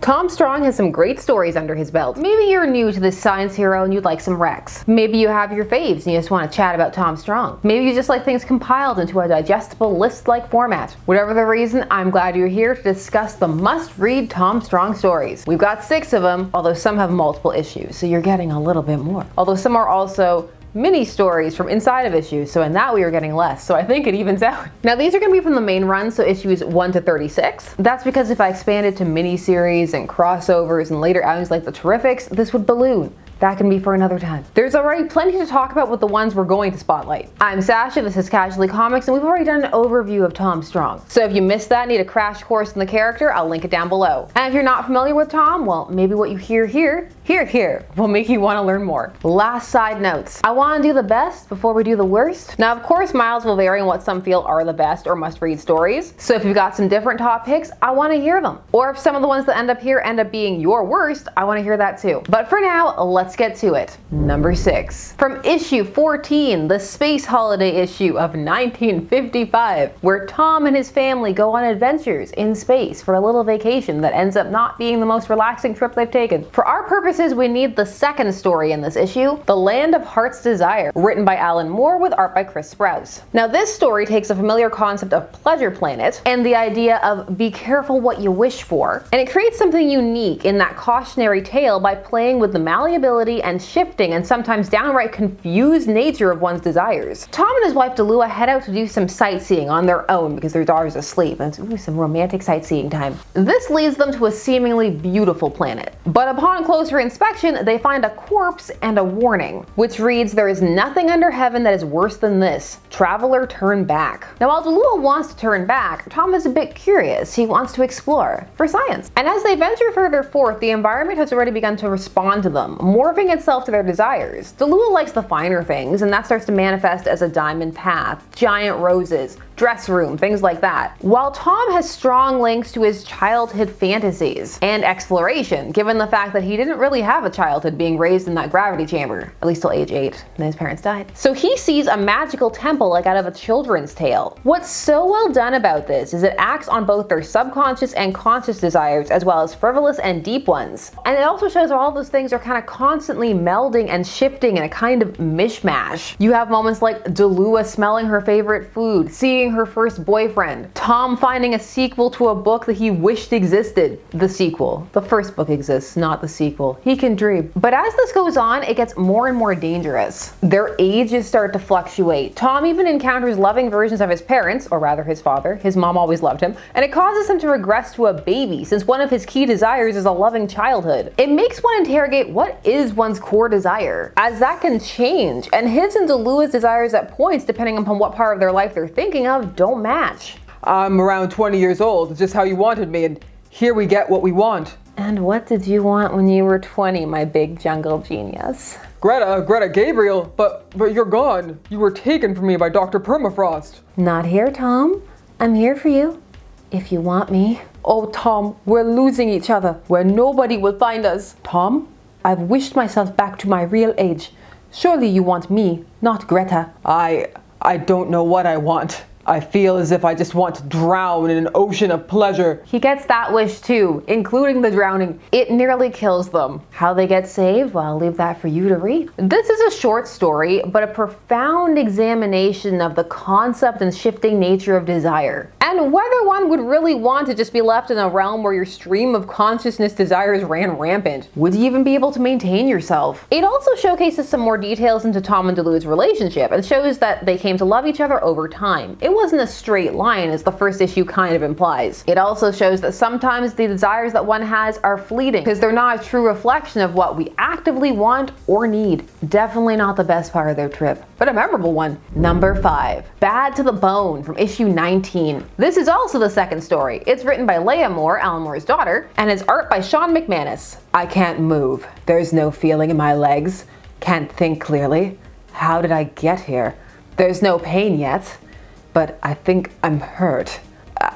Tom Strong has some great stories under his belt. Maybe you're new to this science hero and you'd like some recs. Maybe you have your faves and you just want to chat about Tom Strong. Maybe you just like things compiled into a digestible list-like format. Whatever the reason, I'm glad you're here to discuss the must-read Tom Strong stories. We've got 6 of them, although some have multiple issues, so you're getting a little bit more. Although some are also mini stories from inside of issues, so in that we are getting less, so I think it evens out. Now these are going to be from the main run, so issues 1 to 36. That's because if I expanded to mini series and crossovers and later outings like the Terrifics, this would balloon. That can be for another time. There's already plenty to talk about with the ones we're going to spotlight. I'm Sasha, this is Casually Comics, and we've already done an overview of Tom Strong. So if you missed that, need a crash course in the character, I'll link it down below. And if you're not familiar with Tom, well, maybe what you hear here will make you want to learn more. Last side notes. I want to do the best before we do the worst. Now, of course, miles will vary on what some feel are the best or must-read stories. So if you've got some different top picks, I want to hear them. Or if some of the ones that end up here end up being your worst, I want to hear that too. But for now, let's get to it. Number 6. From issue 14, the space holiday issue of 1955, where Tom and his family go on adventures in space for a little vacation that ends up not being the most relaxing trip they've taken. For our purposes, we need the second story in this issue, The Land of Heart's Desire, written by Alan Moore with art by Chris Sprouse. Now this story takes a familiar concept of Pleasure Planet and the idea of be careful what you wish for, and it creates something unique in that cautionary tale by playing with the malleability and shifting and sometimes downright confused nature of one's desires. Tom and his wife Delua head out to do some sightseeing on their own because their daughter's asleep, and it's some romantic sightseeing time. This leads them to a seemingly beautiful planet, but upon closer inspection, they find a corpse and a warning, which reads, "There is nothing under heaven that is worse than this. Traveler, turn back." Now, while Delua wants to turn back, Tom is a bit curious. He wants to explore for science. And as they venture further forth, the environment has already begun to respond to them, morphing itself to their desires. Delua likes the finer things, and that starts to manifest as a diamond path, giant roses, dress room, things like that. While Tom has strong links to his childhood fantasies and exploration, given the fact that he didn't really have a childhood being raised in that gravity chamber, at least till age 8, and his parents died. So he sees a magical temple like out of a children's tale. What's so well done about this is it acts on both their subconscious and conscious desires, as well as frivolous and deep ones. And it also shows how all those things are kind of constantly melding and shifting in a kind of mishmash. You have moments like Delua smelling her favorite food, seeing her first boyfriend, Tom finding a sequel to a book that he wished existed. The sequel. The first book exists, not the sequel. He can dream. But as this goes on, it gets more and more dangerous. Their ages start to fluctuate. Tom even encounters loving versions of his parents, or rather his father. His mom always loved him, and it causes him to regress to a baby, since one of his key desires is a loving childhood. It makes one interrogate what is one's core desire, as that can change, and his and Delua's desires at points, depending upon what part of their life they're thinking of, don't match. I'm around 20 years old, it's just how you wanted me, and here we get what we want. And what did you want when you were 20, my big jungle genius? Greta Gabriel, but you're gone. You were taken from me by Dr. Permafrost. Not here, Tom. I'm here for you, if you want me. Oh, Tom, we're losing each other, where nobody will find us. Tom, I've wished myself back to my real age. Surely you want me, not Greta. I don't know what I want. I feel as if I just want to drown in an ocean of pleasure. He gets that wish too, including the drowning. It nearly kills them. How they get saved? Well, I'll leave that for you to read. This is a short story, but a profound examination of the concept and shifting nature of desire, and whether one would really want to just be left in a realm where your stream of consciousness desires ran rampant. Would you even be able to maintain yourself? It also showcases some more details into Tom and Delua's relationship, and shows that they came to love each other over time. It wasn't a straight line, as the first issue kind of implies. It also shows that sometimes the desires that one has are fleeting, because they're not a true reflection of what we actively want or need. Definitely not the best part of their trip, but a memorable one. Number 5, Bad to the Bone, from issue 19. This is also the second story. It's written by Leah Moore, Alan Moore's daughter, and is art by Sean McManus. I can't move. There's no feeling in my legs. Can't think clearly. How did I get here? There's no pain yet, but I think I'm hurt.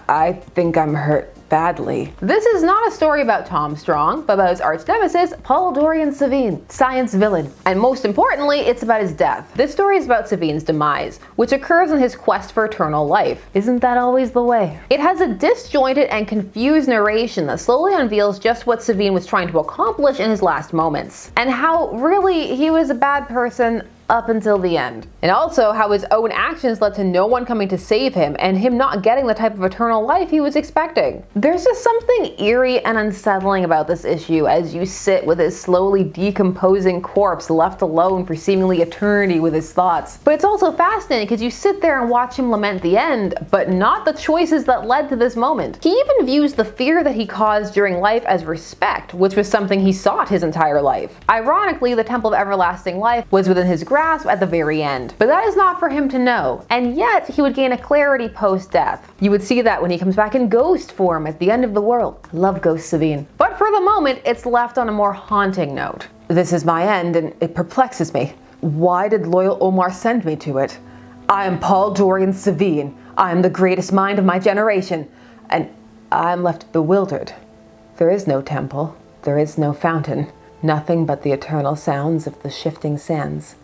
I think I'm hurt badly. This is not a story about Tom Strong, but about his arch nemesis, Paul Dorian Savine, science villain. And most importantly, it's about his death. This story is about Savine's demise, which occurs in his quest for eternal life. Isn't that always the way? It has a disjointed and confused narration that slowly unveils just what Savine was trying to accomplish in his last moments, and how really he was a bad person up until the end. And also how his own actions led to no one coming to save him and him not getting the type of eternal life he was expecting. There's just something eerie and unsettling about this issue as you sit with his slowly decomposing corpse left alone for seemingly eternity with his thoughts. But it's also fascinating because you sit there and watch him lament the end, but not the choices that led to this moment. He even views the fear that he caused during life as respect, which was something he sought his entire life. Ironically, the Temple of Everlasting Life was within his grasp at the very end. But that is not for him to know, and yet he would gain a clarity post-death. You would see that when he comes back in ghost form at the end of the world. Love Ghost Savine. But for the moment, it's left on a more haunting note. This is my end, and it perplexes me. Why did loyal Omar send me to it? I am Paul Dorian Savine. I am the greatest mind of my generation, and I am left bewildered. There is no temple. There is no fountain. Nothing but the eternal sounds of the shifting sands.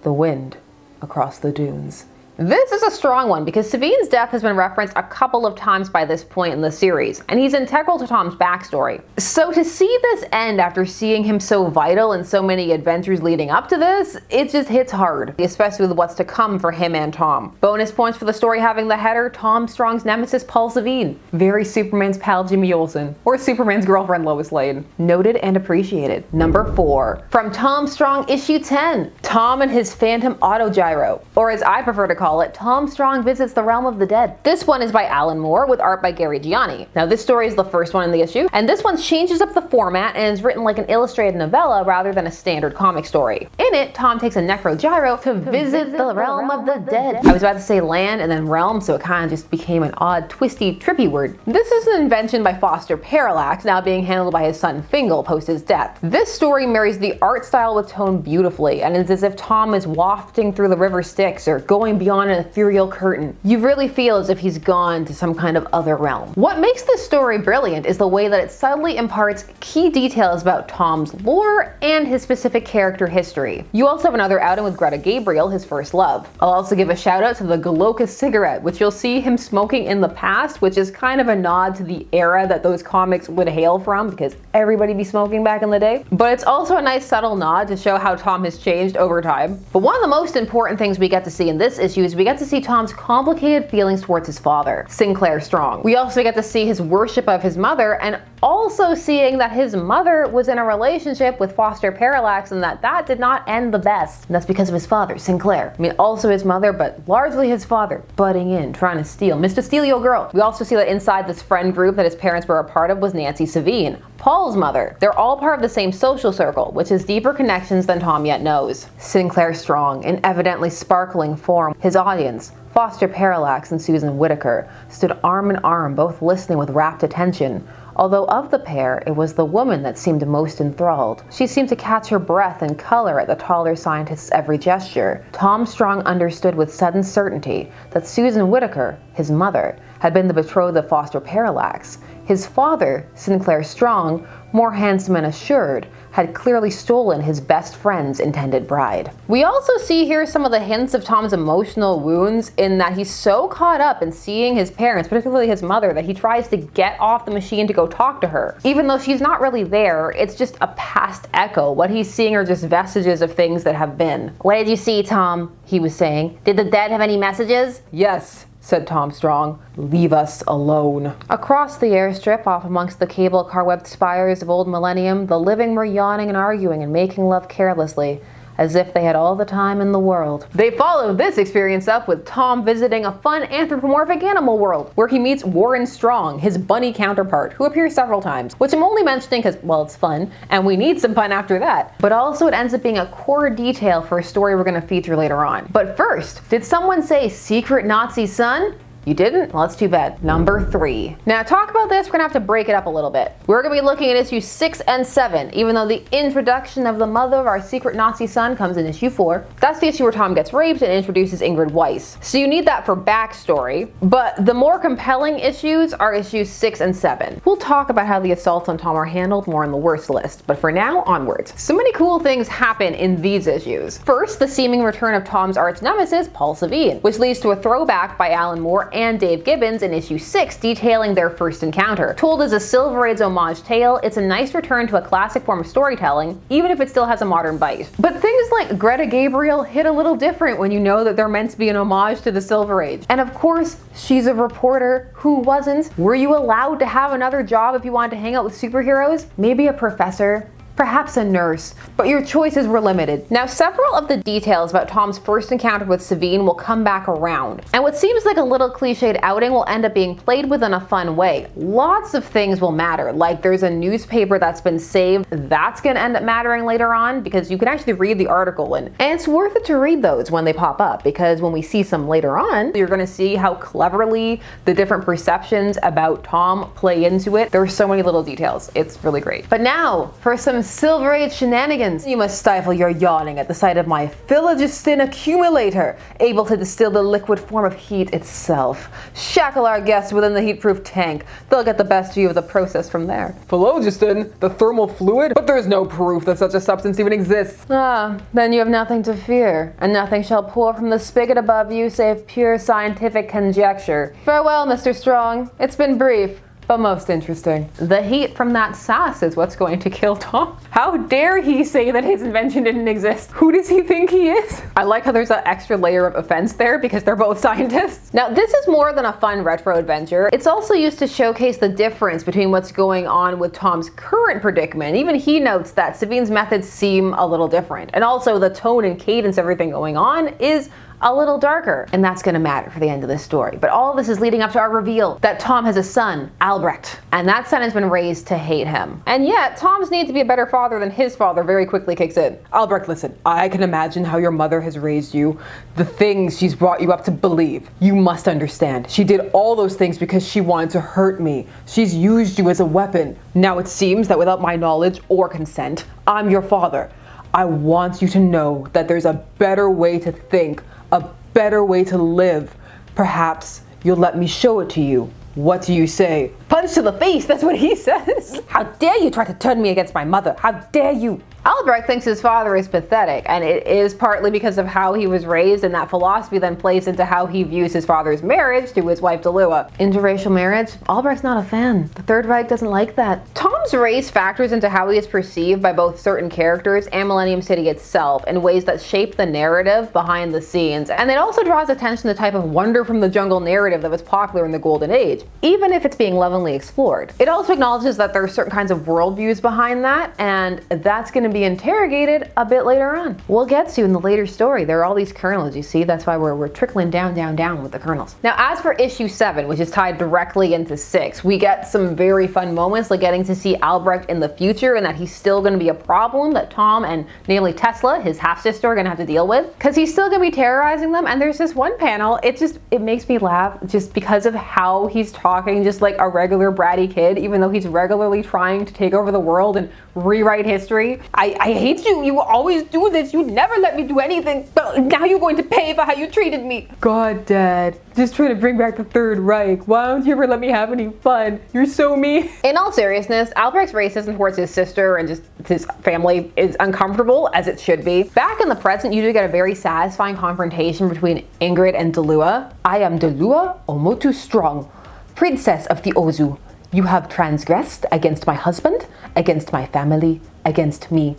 The wind across the dunes. This is a strong one because Savine's death has been referenced a couple of times by this point in the series, and he's integral to Tom's backstory. So to see this end after seeing him so vital in so many adventures leading up to this, it just hits hard, especially with what's to come for him and Tom. Bonus points for the story having the header, Tom Strong's nemesis Paul Savine. Very Superman's pal Jimmy Olsen, or Superman's girlfriend Lois Lane. Noted and appreciated. Number 4. From Tom Strong issue 10, Tom and his Phantom Autogyro, or as I prefer to call it, Tom Strong Visits the Realm of the Dead. This one is by Alan Moore with art by Gary Gianni. Now this story is the first one in the issue, and this one changes up the format and is written like an illustrated novella rather than a standard comic story. In it, Tom takes a necrogyro to visit the realm of the dead. I was about to say land and then realm, so it kind of just became an odd, twisty, trippy word. This is an invention by Foster Parallax, now being handled by his son Fingal post his death. This story marries the art style with tone beautifully, and it's as if Tom is wafting through the river Styx or going beyond an ethereal curtain. You really feel as if he's gone to some kind of other realm. What makes this story brilliant is the way that it subtly imparts key details about Tom's lore and his specific character history. You also have another outing with Greta Gabriel, his first love. I'll also give a shout out to the Galoka cigarette, which you'll see him smoking in the past, which is kind of a nod to the era that those comics would hail from, because everybody be smoking back in the day. But it's also a nice subtle nod to show how Tom has changed over time. But one of the most important things we get to see in this issue is we get to see Tom's complicated feelings towards his father, Sinclair Strong. We also get to see his worship of his mother, and also seeing that his mother was in a relationship with Foster Parallax and that did not end the best. And that's because of his father, Sinclair. I mean, also his mother, but largely his father, butting in, trying to steal. Mr. Steal Your Girl. We also see that inside this friend group that his parents were a part of was Nancy Savine, Paul's mother. They're all part of the same social circle, which has deeper connections than Tom yet knows. Sinclair Strong, in evidently sparkling form, his audience, Foster Parallax and Susan Whitaker, stood arm in arm, both listening with rapt attention. Although of the pair, it was the woman that seemed most enthralled. She seemed to catch her breath and color at the taller scientist's every gesture. Tom Strong understood with sudden certainty that Susan Whitaker, his mother, had been the betrothed of Foster Parallax. His father, Sinclair Strong, more handsome and assured, had clearly stolen his best friend's intended bride. We also see here some of the hints of Tom's emotional wounds in that he's so caught up in seeing his parents, particularly his mother, that he tries to get off the machine to go talk to her. Even though she's not really there, it's just a past echo. What he's seeing are just vestiges of things that have been. "What did you see, Tom?" he was saying. "Did the dead have any messages?" "Yes," said Tom Strong. "Leave us alone." Across the airstrip, off amongst the cable car-webbed spires of old Millennium, the living were yawning and arguing and making love carelessly, as if they had all the time in the world. They followed this experience up with Tom visiting a fun anthropomorphic animal world, where he meets Warren Strong, his bunny counterpart, who appears several times, which I'm only mentioning because, well, it's fun, and we need some fun after that. But also it ends up being a core detail for a story we're going to feature later on. But first, did someone say secret Nazi son? You didn't? Well, that's too bad. Number 3. Now, to talk about this, we're gonna have to break it up a little bit. We're gonna be looking at issues 6 and 7, even though the introduction of the mother of our secret Nazi son comes in issue 4. That's the issue where Tom gets raped and introduces Ingrid Weiss. So you need that for backstory, but the more compelling issues are issues 6 and 7. We'll talk about how the assaults on Tom are handled more on the worst list, but for now, onwards. So many cool things happen in these issues. First, the seeming return of Tom's arch nemesis, Paul Savine, which leads to a throwback by Alan Moore and Dave Gibbons in issue 6 detailing their first encounter. Told as a Silver Age homage tale, it's a nice return to a classic form of storytelling, even if it still has a modern bite. But things like Greta Gabriel hit a little different when you know that they're meant to be an homage to the Silver Age. And of course, she's a reporter. Who wasn't? Were you allowed to have another job if you wanted to hang out with superheroes? Maybe a professor? Perhaps a nurse, but your choices were limited. Now, several of the details about Tom's first encounter with Savine will come back around, and what seems like a little cliched outing will end up being played with in a fun way. Lots of things will matter, like there's a newspaper that's been saved. That's gonna end up mattering later on, because you can actually read the article, and it's worth it to read those when they pop up, because when we see some later on, you're gonna see how cleverly the different perceptions about Tom play into it. There are so many little details. It's really great. But now, for some Silver Age shenanigans. You must stifle your yawning at the sight of my phlogiston accumulator, able to distill the liquid form of heat itself. Shackle our guests within the heat-proof tank. They'll get the best view of the process from there. Phlogiston? The thermal fluid? But there's no proof that such a substance even exists. Ah, then you have nothing to fear, and nothing shall pour from the spigot above you save pure scientific conjecture. Farewell, Mr. Strong. It's been brief, but most interesting. The heat from that sass is what's going to kill Tom. How dare he say that his invention didn't exist? Who does he think he is? I like how there's that extra layer of offense there because they're both scientists. Now, this is more than a fun retro adventure. It's also used to showcase the difference between what's going on with Tom's current predicament. Even he notes that Savine's methods seem a little different. And also the tone and cadence of everything going on is a little darker, and that's gonna matter for the end of this story. But all of this is leading up to our reveal that Tom has a son, Albrecht, and that son has been raised to hate him. And yet, Tom's need to be a better father than his father very quickly kicks in. Albrecht, listen, I can imagine how your mother has raised you, the things she's brought you up to believe. You must understand, she did all those things because she wanted to hurt me. She's used you as a weapon. Now it seems that without my knowledge or consent, I'm your father. I want you to know that there's a better way to think, a better way to live. Perhaps you'll let me show it to you. What do you say? Punch to the face, that's what he says. How dare you try to turn me against my mother? How dare you? Albrecht thinks his father is pathetic, and it is partly because of how he was raised, and that philosophy then plays into how he views his father's marriage to his wife Delua. Interracial marriage? Albrecht's not a fan. The Third Reich doesn't like that. Tom's race factors into how he is perceived by both certain characters and Millennium City itself in ways that shape the narrative behind the scenes, and it also draws attention to the type of wonder from the jungle narrative that was popular in the Golden Age, even if it's being lovingly explored. It also acknowledges that there are certain kinds of worldviews behind that, and that's going to be interrogated a bit later on. We'll get to in the later story. There are all these kernels, you see? That's why we're trickling down with the kernels. Now, as for issue 7, which is tied directly into 6, we get some very fun moments, like getting to see Albrecht in the future and that he's still going to be a problem that Tom and namely Tesla, his half-sister, are going to have to deal with, because he's still going to be terrorizing them. And there's this one panel, it makes me laugh just because of how he's talking just like a regular bratty kid, even though he's regularly trying to take over the world and rewrite history. I hate you. You always do this. You never let me do anything. But now you're going to pay for how you treated me. God, Dad. Just trying to bring back the Third Reich. Why don't you ever let me have any fun? You're so mean. In all seriousness, Albrecht's racism towards his sister and just his family is uncomfortable, as it should be. Back in the present, you do get a very satisfying confrontation between Ingrid and Delua. I am Delua Omotu Strong, Princess of the Ozu. You have transgressed against my husband, against my family, against me.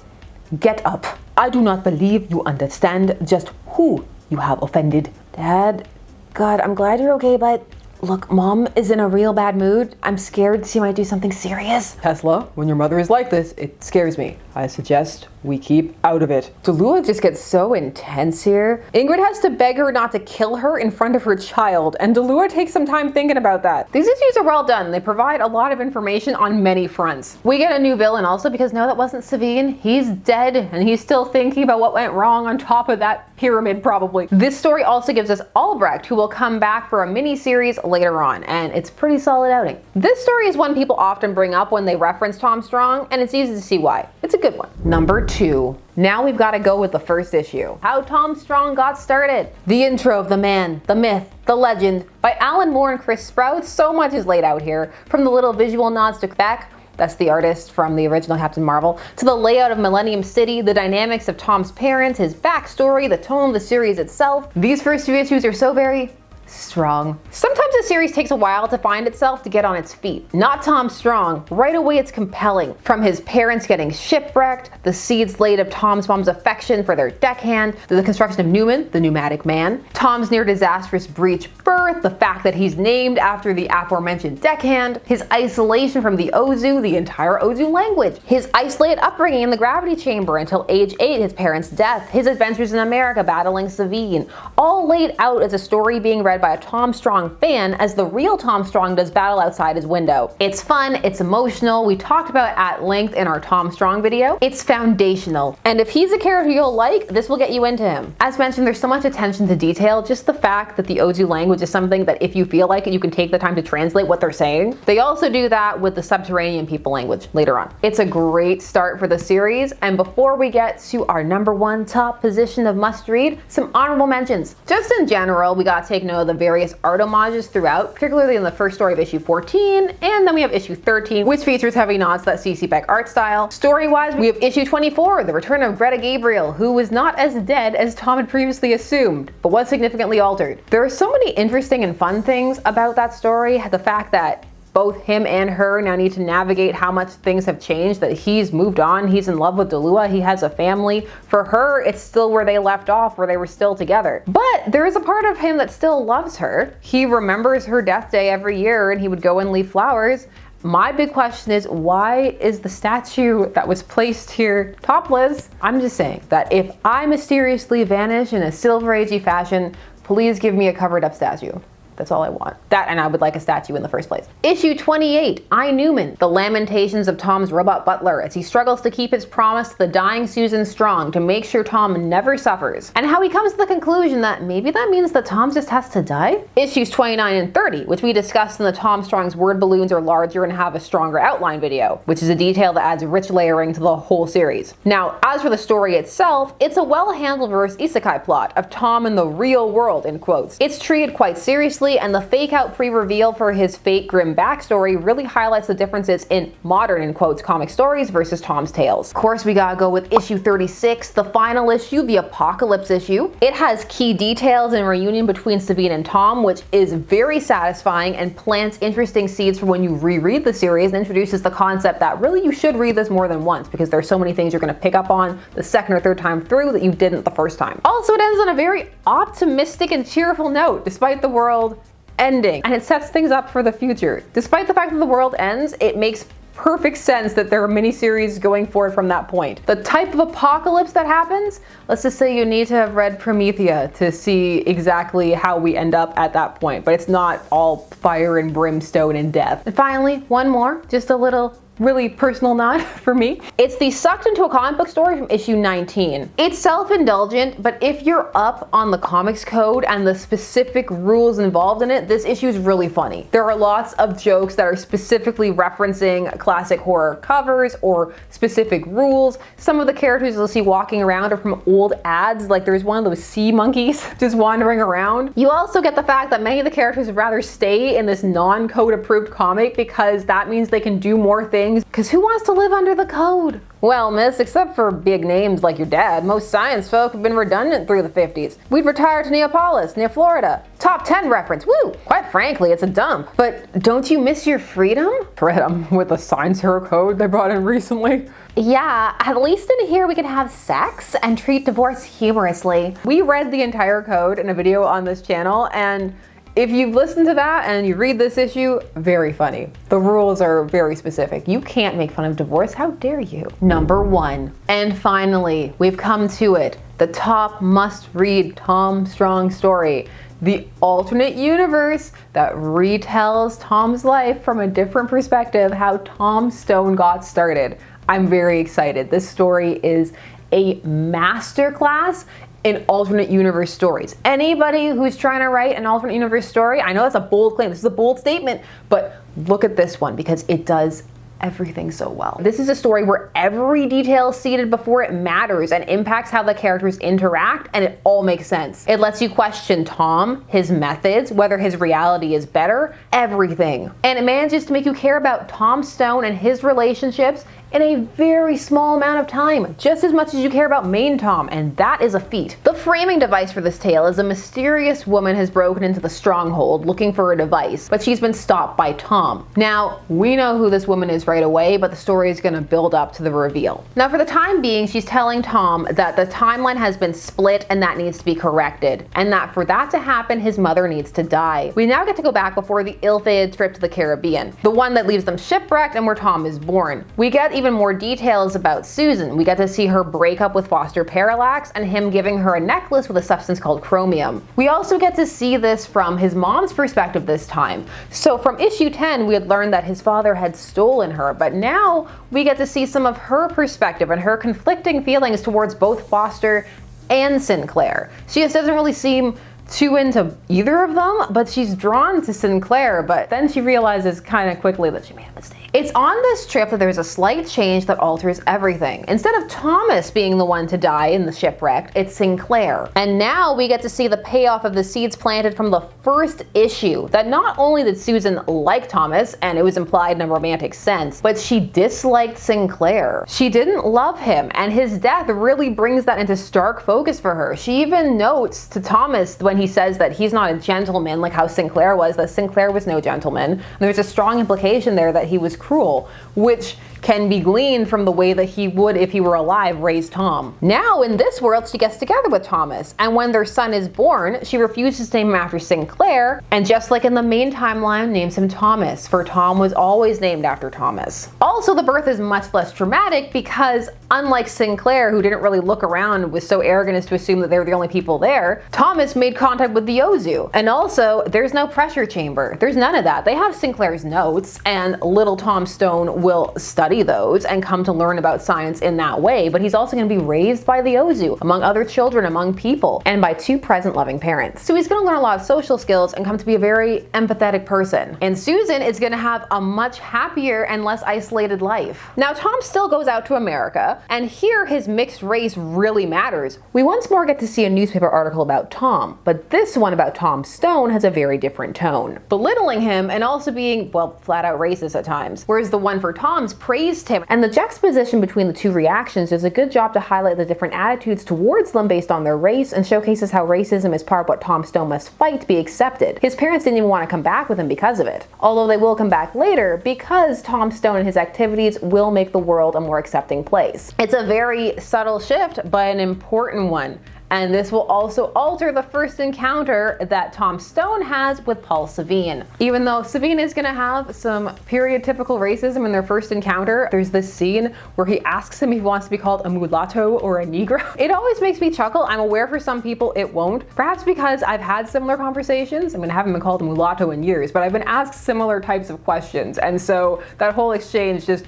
Get up. I do not believe you understand just who you have offended. Dad, God, I'm glad you're okay, but look, Mom is in a real bad mood. I'm scared she might do something serious. Tesla, when your mother is like this, it scares me. I suggest we keep out of it. Tallulah just gets so intense here. Ingrid has to beg her not to kill her in front of her child, and Tallulah takes some time thinking about that. These issues are well done. They provide a lot of information on many fronts. We get a new villain also because no, that wasn't Savine. He's dead and he's still thinking about what went wrong on top of that pyramid probably. This story also gives us Albrecht, who will come back for a mini-series later on, and it's pretty solid outing. This story is one people often bring up when they reference Tom Strong, and it's easy to see why. It's a good one. Number 2. Now we've got to go with the first issue. How Tom Strong got started. The intro of the man, the myth, the legend by Alan Moore and Chris Sprouse. So much is laid out here, from the little visual nods to Beck, that's the artist from the original Captain Marvel, to the layout of Millennium City, the dynamics of Tom's parents, his backstory, the tone of the series itself. These first 2 issues are so very strong. Sometimes a series takes a while to find itself to get on its feet. Not Tom Strong. Right away it's compelling. From his parents getting shipwrecked, the seeds laid of Tom's mom's affection for their deckhand, to the construction of Newman, the pneumatic man, Tom's near disastrous breech birth, the fact that he's named after the aforementioned deckhand, his isolation from the Ozu, the entire Ozu language, his isolated upbringing in the gravity chamber until age 8, his parents' death, his adventures in America battling Savine, all laid out as a story being read by a Tom Strong fan as the real Tom Strong does battle outside his window. It's fun, it's emotional, we talked about it at length in our Tom Strong video. It's foundational, and if he's a character you'll like, this will get you into him. As mentioned, there's so much attention to detail, just the fact that the Ozu language is something that if you feel like it, you can take the time to translate what they're saying. They also do that with the subterranean people language later on. It's a great start for the series, and before we get to our number 1 top position of must read, some honorable mentions. Just in general, we gotta take note of the various art homages throughout, particularly in the first story of issue 14, and then we have issue 13, which features heavy nods to that CC Beck art style. Story-wise, we have issue 24, the return of Greta Gabriel, who was not as dead as Tom had previously assumed, but was significantly altered. There are so many interesting and fun things about that story. The fact that both him and her now need to navigate how much things have changed, that he's moved on, he's in love with Tallulah, he has a family. For her, it's still where they left off, where they were still together. But there is a part of him that still loves her. He remembers her death day every year and he would go and leave flowers. My big question is, why is the statue that was placed here topless? I'm just saying that if I mysteriously vanish in a Silver Agey fashion, please give me a covered up statue. That's all I want. That, and I would like a statue in the first place. Issue 28, I, Newman, the lamentations of Tom's robot butler as he struggles to keep his promise to the dying Susan Strong to make sure Tom never suffers, and how he comes to the conclusion that maybe that means that Tom just has to die? Issues 29 and 30, which we discussed in the Tom Strong's word balloons are larger and have a stronger outline video, which is a detail that adds rich layering to the whole series. Now, as for the story itself, it's a well-handled reverse isekai plot of Tom in the real world, in quotes. It's treated quite seriously, and the fake-out pre-reveal for his fake grim backstory really highlights the differences in modern, in quotes, comic stories versus Tom's tales. Of course, we gotta go with issue 36, the final issue, the Apocalypse issue. It has key details and reunion between Savine and Tom, which is very satisfying and plants interesting seeds for when you reread the series and introduces the concept that really you should read this more than once because there's so many things you're gonna pick up on the second or third time through that you didn't the first time. Also, it ends on a very optimistic and cheerful note, despite the world ending, and it sets things up for the future. Despite the fact that the world ends, it makes perfect sense that there are miniseries going forward from that point. The type of apocalypse that happens, let's just say you need to have read Promethea to see exactly how we end up at that point, but it's not all fire and brimstone and death. And finally, one more, just a little really personal nod for me. It's the sucked into a comic book story from issue 19. It's self-indulgent, but if you're up on the comics code and the specific rules involved in it, this issue is really funny. There are lots of jokes that are specifically referencing classic horror covers or specific rules. Some of the characters you'll see walking around are from old ads, like there's one of those sea monkeys just wandering around. You also get the fact that many of the characters would rather stay in this non-code approved comic because that means they can do more things. Because who wants to live under the code? Well, miss, except for big names like your dad, most science folk have been redundant through the 50s. We'd retired to Neapolis, near Florida. Top 10 reference, woo! Quite frankly, it's a dump. But don't you miss your freedom? Freedom with the science hero code they brought in recently. Yeah, at least in here we can have sex and treat divorce humorously. We read the entire code in a video on this channel, and If you've listened to that and you read this issue, very funny. The rules are very specific. You can't make fun of divorce. How dare you? Number 1. And finally, we've come to it. The top must-read Tom Strong story. The alternate universe that retells Tom's life from a different perspective, how Tom Stone got started. I'm very excited. This story is a masterclass in alternate universe stories. Anybody who's trying to write an alternate universe story, I know that's a bold claim, this is a bold statement, but look at this one because it does everything so well. This is a story where every detail seated before it matters and impacts how the characters interact, and it all makes sense. It lets you question Tom, his methods, whether his reality is better, everything. And it manages to make you care about Tom Stone and his relationships in a very small amount of time, just as much as you care about main Tom, and that is a feat. The framing device for this tale is a mysterious woman has broken into the stronghold looking for a device, but she's been stopped by Tom. Now, we know who this woman is right away, but the story is gonna build up to the reveal. Now, for the time being, she's telling Tom that the timeline has been split and that needs to be corrected, and that for that to happen, his mother needs to die. We now get to go back before the ill-fated trip to the Caribbean, the one that leaves them shipwrecked and where Tom is born. We get even more details about Susan. We get to see her break up with Foster Parallax and him giving her a necklace with a substance called chromium. We also get to see this from his mom's perspective this time. So from issue 10, we had learned that his father had stolen her, but now we get to see some of her perspective and her conflicting feelings towards both Foster and Sinclair. She just doesn't really seem too into either of them, but she's drawn to Sinclair, but then she realizes kind of quickly that she made a mistake. It's on this trip that there's a slight change that alters everything. Instead of Thomas being the one to die in the shipwreck, it's Sinclair. And now we get to see the payoff of the seeds planted from the first issue, that not only did Susan like Thomas, and it was implied in a romantic sense, but she disliked Sinclair. She didn't love him, and his death really brings that into stark focus for her. She even notes to Thomas when he says that he's not a gentleman like how Sinclair was, that Sinclair was no gentleman. And there's a strong implication there that he was cruel, which can be gleaned from the way that he would, if he were alive, raise Tom. Now, in this world, she gets together with Thomas, and when their son is born, she refuses to name him after Sinclair, and just like in the main timeline, names him Thomas, for Tom was always named after Thomas. Also, the birth is much less traumatic because, unlike Sinclair, who didn't really look around and was so arrogant as to assume that they were the only people there, Thomas made contact with the Ozu. And also, there's no pressure chamber. There's none of that. They have Sinclair's notes, and little Tom Stone will study those and come to learn about science in that way, but he's also going to be raised by the Ozu, among other children, among people, and by two present loving parents. So he's going to learn a lot of social skills and come to be a very empathetic person. And Susan is going to have a much happier and less isolated life. Now, Tom still goes out to America, and here his mixed race really matters. We once more get to see a newspaper article about Tom, but this one about Tom Stone has a very different tone, belittling him and also being, well, flat out racist at times, whereas the one for Tom's praised him. And the juxtaposition between the two reactions does a good job to highlight the different attitudes towards them based on their race, and showcases how racism is part of what Tom Stone must fight to be accepted. His parents didn't even want to come back with him because of it, although they will come back later because Tom Stone and his activities will make the world a more accepting place. It's a very subtle shift, but an important one. And this will also alter the first encounter that Tom Stone has with Paul Savine. Even though Savine is going to have some period-typical racism in their first encounter, there's this scene where he asks him if he wants to be called a mulatto or a negro. It always makes me chuckle. I'm aware for some people it won't. Perhaps because I've had similar conversations. I mean, I haven't been called a mulatto in years, but I've been asked similar types of questions. And so that whole exchange just,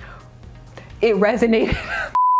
it resonated.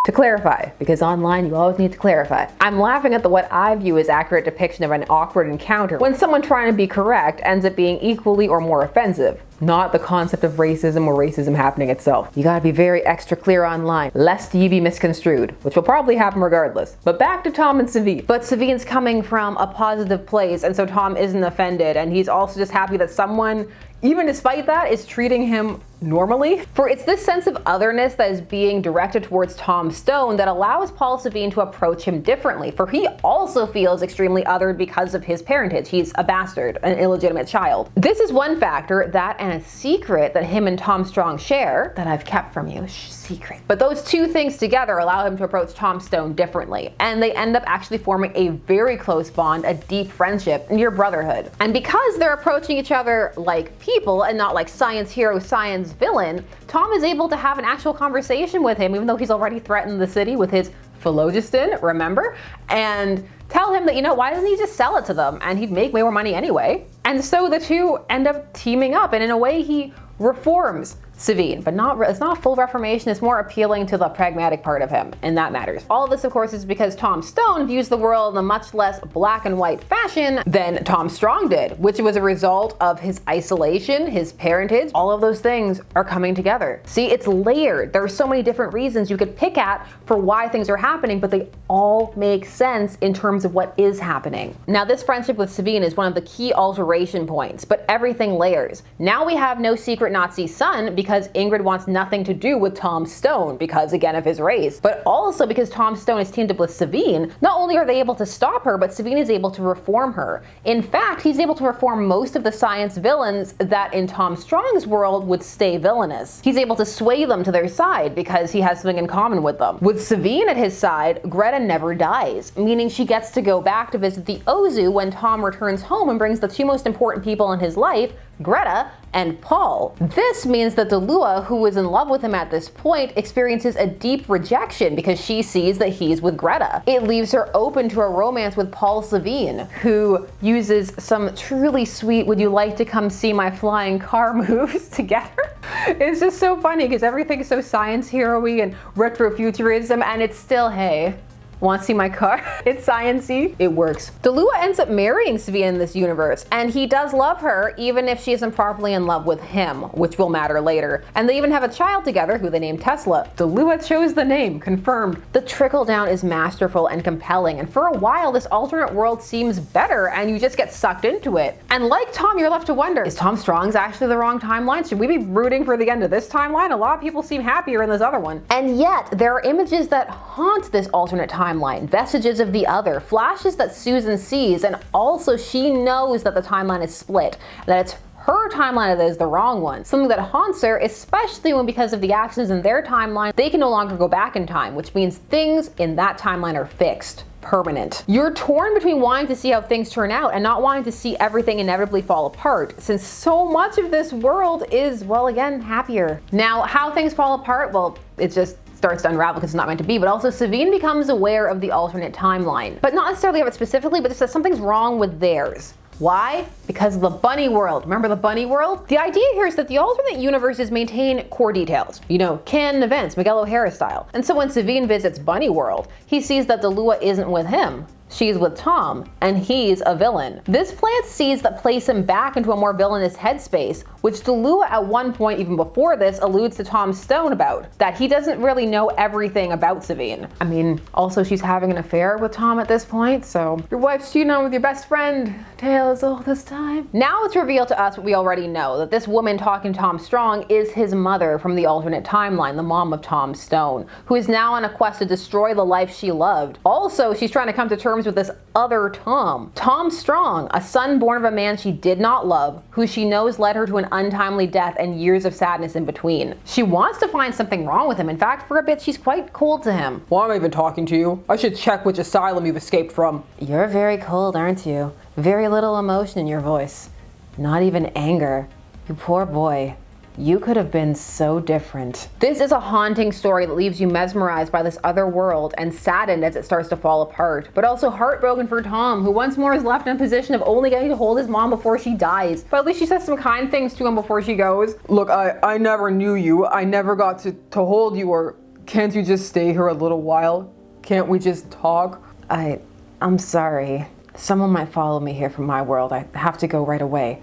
To clarify, because online you always need to clarify, I'm laughing at what I view as accurate depiction of an awkward encounter when someone trying to be correct ends up being equally or more offensive, not the concept of racism or racism happening itself. You gotta be very extra clear online, lest you be misconstrued, which will probably happen regardless. But back to Tom and Savine. But Savine's coming from a positive place, and so Tom isn't offended, and he's also just happy that someone, even despite that, is treating him normally. For it's this sense of otherness that is being directed towards Tom Stone that allows Paul Savine to approach him differently, for he also feels extremely othered because of his parentage. He's a bastard, an illegitimate child. This is one factor, that and a secret that him and Tom Strong share that I've kept from you. Secret. But those two things together allow him to approach Tom Stone differently, and they end up actually forming a very close bond, a deep friendship, near brotherhood. And because they're approaching each other like people and not like science hero, science villain, Tom is able to have an actual conversation with him, even though he's already threatened the city with his phlogiston, remember? And tell him that, you know, why doesn't he just sell it to them and he'd make way more money anyway? And so the two end up teaming up, and in a way he reforms Savine, but it's not full reformation, it's more appealing to the pragmatic part of him, and that matters. All of this, of course, is because Tom Stone views the world in a much less black and white fashion than Tom Strong did, which was a result of his isolation, his parentage. All of those things are coming together. See, it's layered. There are so many different reasons you could pick at for why things are happening, but they all make sense in terms of what is happening. Now, this friendship with Savine is one of the key alteration points, but everything layers. Now we have no secret Nazi son because Ingrid wants nothing to do with Tom Stone because, again, of his race, but also because Tom Stone is teamed up with Savine. Not only are they able to stop her, but Savine is able to reform her. In fact, he's able to reform most of the science villains that in Tom Strong's world would stay villainous. He's able to sway them to their side because he has something in common with them. With Savine at his side, Greta never dies, meaning she gets to go back to visit the Ozu when Tom returns home and brings the two most important people in his life, Greta and Paul. This means that Delua, who is in love with him at this point, experiences a deep rejection because she sees that he's with Greta. It leaves her open to a romance with Paul Savine, who uses some truly sweet "would you like to come see my flying car" moves to get her. It's just so funny because everything's so science hero-y and retrofuturism, and it's still, hey, want to see my car? It's science-y. It works. Delua ends up marrying Savine in this universe, and he does love her even if she isn't properly in love with him, which will matter later. And they even have a child together who they named Tesla. Delua chose the name, confirmed. The trickle down is masterful and compelling, and for a while this alternate world seems better and you just get sucked into it. And like Tom, you're left to wonder, is Tom Strong's actually the wrong timeline? Should we be rooting for the end of this timeline? A lot of people seem happier in this other one. And yet, there are images that haunt this alternate timeline, vestiges of the other, flashes that Susan sees, and also she knows that the timeline is split, that it's her timeline that is the wrong one. Something that haunts her, especially when because of the actions in their timeline, they can no longer go back in time, which means things in that timeline are fixed. Permanent. You're torn between wanting to see how things turn out and not wanting to see everything inevitably fall apart, since so much of this world is, well, again, happier. Now, how things fall apart, well, it just starts to unravel because it's not meant to be, but also Savine becomes aware of the alternate timeline. But not necessarily of it specifically, but just that something's wrong with theirs. Why? Because of the bunny world. Remember the bunny world? The idea here is that the alternate universes maintain core details. You know, canon events, Miguel O'Hara style. And so when Savine visits bunny world, he sees that Delua isn't with him. She's with Tom, and he's a villain. This plants seeds that place him back into a more villainous headspace, which Delua at one point, even before this, alludes to Tom Stone about, that he doesn't really know everything about Savine. I mean, also she's having an affair with Tom at this point, so your wife's cheating on with your best friend, tales all this time. Now it's revealed to us what we already know, that this woman talking to Tom Strong is his mother from the alternate timeline, the mom of Tom Stone, who is now on a quest to destroy the life she loved. Also, she's trying to come to terms with this other Tom. Tom Strong, a son born of a man she did not love, who she knows led her to an untimely death and years of sadness in between. She wants to find something wrong with him. In fact, for a bit, she's quite cold to him. Why am I even talking to you? I should check which asylum you've escaped from. You're very cold, aren't you? Very little emotion in your voice. Not even anger. You poor boy. You could have been so different. This is a haunting story that leaves you mesmerized by this other world and saddened as it starts to fall apart, but also heartbroken for Tom, who once more is left in a position of only getting to hold his mom before she dies. But at least she says some kind things to him before she goes. Look, I never knew you. I never got to hold you, or can't you just stay here a little while? Can't we just talk? I'm sorry. Someone might follow me here from my world. I have to go right away.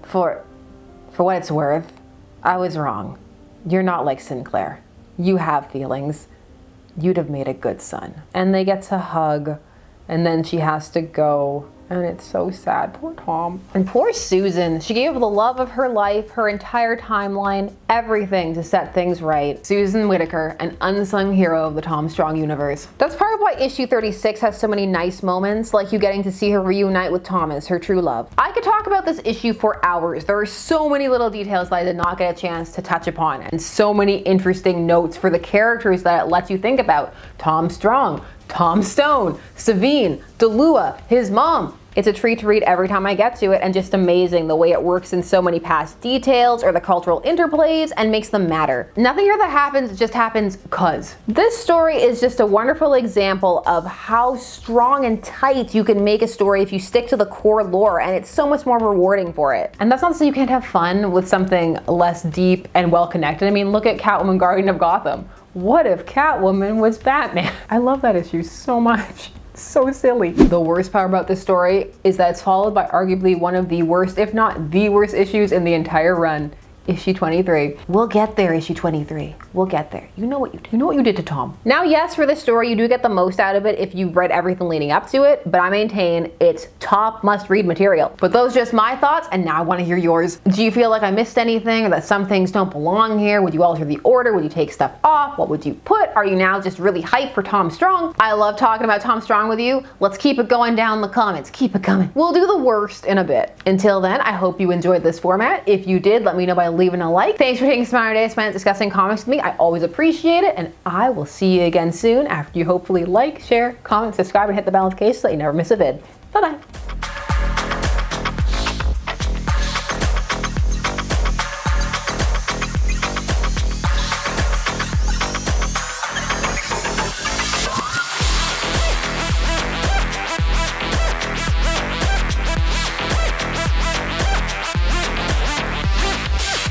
For what it's worth, I was wrong. You're not like Sinclair. You have feelings. You'd have made a good son. And they get to hug, and then she has to go, And it's so sad. Poor Tom. And poor Susan. She gave the love of her life, her entire timeline, everything to set things right. Susan Whitaker, an unsung hero of the Tom Strong universe. That's part of why issue 36 has so many nice moments, like you getting to see her reunite with Thomas, her true love. I could talk about this issue for hours. There are so many little details that I did not get a chance to touch upon, and so many interesting notes for the characters that it lets you think about. Tom Strong, Tom Stone, Savine, Delua, his mom. It's a treat to read every time I get to it, and just amazing the way it works in so many past details or the cultural interplays and makes them matter. Nothing here that happens just happens 'cause. This story is just a wonderful example of how strong and tight you can make a story if you stick to the core lore, and it's so much more rewarding for it. And that's not to say you can't have fun with something less deep and well connected. I mean, look at Catwoman Guardian of Gotham. What if Catwoman was Batman? I love that issue so much. So silly. The worst part about this story is that it's followed by arguably one of the worst, if not the worst issues in the entire run. Issue 23. We'll get there, issue 23. We'll get there. You know what you did. You know what you did to Tom. Now, yes, for this story, you do get the most out of it if you've read everything leading up to it, but I maintain it's top must-read material. But those are just my thoughts, and now I want to hear yours. Do you feel like I missed anything, or that some things don't belong here? Would you alter the order? Would you take stuff off? What would you put? Are you now just really hyped for Tom Strong? I love talking about Tom Strong with you. Let's keep it going down in the comments. Keep it coming. We'll do the worst in a bit. Until then, I hope you enjoyed this format. If you did, let me know by leaving a like. Thanks for taking some of your day spent discussing comics with me. I always appreciate it, and I will see you again soon after you hopefully like, share, comment, subscribe, and hit the bell notification so that you never miss a vid. Bye-bye.